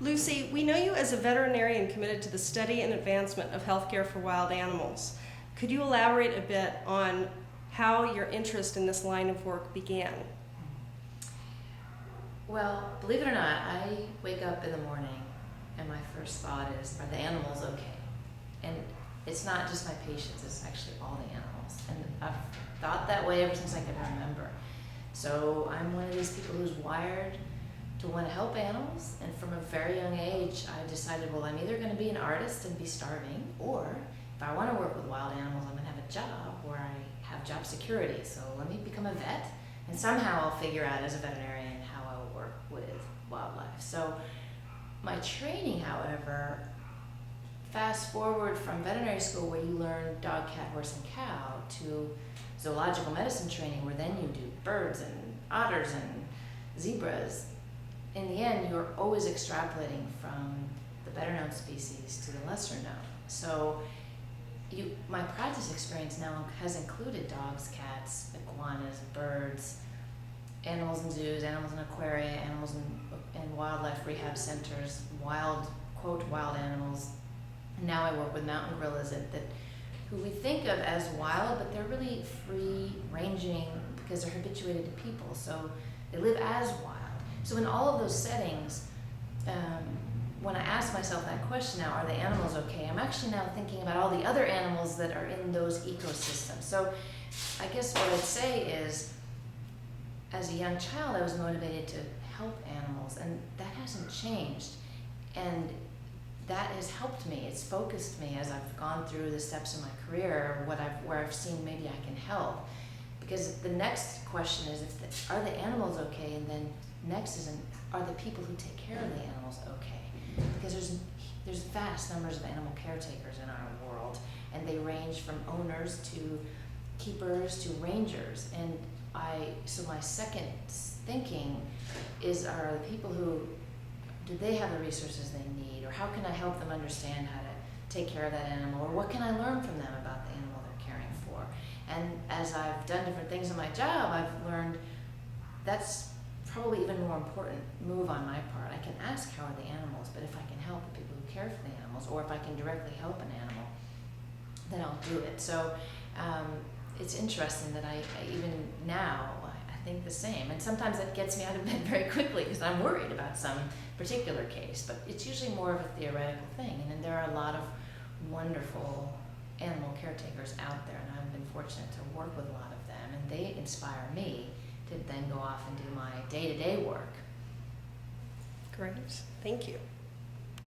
Lucy, we know you as a veterinarian committed to the study and advancement of healthcare for wild animals. Could you elaborate a bit on how your interest in this line of work began? Well, believe it or not, I wake up in the morning and my first thought is, are the animals okay? And it's not just my patients, it's actually all the animals. And I've thought that way ever since I can remember. So I'm one of these people who's wired to want to help animals, and from a very young age I decided, well, I'm either going to be an artist and be starving, or if I want to work with wild animals, I'm going to have a job where I have job security. So let me become a vet, and somehow I'll figure out as a veterinarian how I will work with wildlife. So my training, however, fast forward from veterinary school where you learn dog, cat, horse, and cow to zoological medicine training where then you do birds and otters and zebras. In the end, you're always extrapolating from the better known species to the lesser known. So my practice experience now has included dogs, cats, iguanas, birds, animals in zoos, animals in aquaria, animals in wildlife rehab centers, quote, wild animals. And now I work with mountain gorillas who we think of as wild, but they're really free ranging because they're habituated to people. So they live as wild. So in all of those settings, when I ask myself that question now, are the animals okay? I'm actually now thinking about all the other animals that are in those ecosystems. So I guess what I'd say is, as a young child, I was motivated to help animals, and that hasn't changed. And that has helped me. It's focused me as I've gone through the steps in my career, where I've seen maybe I can help. Because the next question is, are the animals okay? And then next is, are the people who take care of the animals okay? Because there's vast numbers of animal caretakers in our world, and they range from owners to keepers to rangers. And so my second thinking is, are the people do they have the resources they need, or how can I help them understand how to take care of that animal, or what can I learn from them about the animal they're caring for? And as I've done different things in my job, I've learned that's probably even more important move on my part. I can ask how are the animals, but if I can help the people who care for the animals, or if I can directly help an animal, then I'll do it. So it's interesting that I even now I think the same, and sometimes that gets me out of bed very quickly because I'm worried about some particular case, but it's usually more of a theoretical thing. And then there are a lot of wonderful animal caretakers out there, and I've been fortunate to work with a lot of them, and they inspire me to then go off and do my day-to-day work. Great, thank you.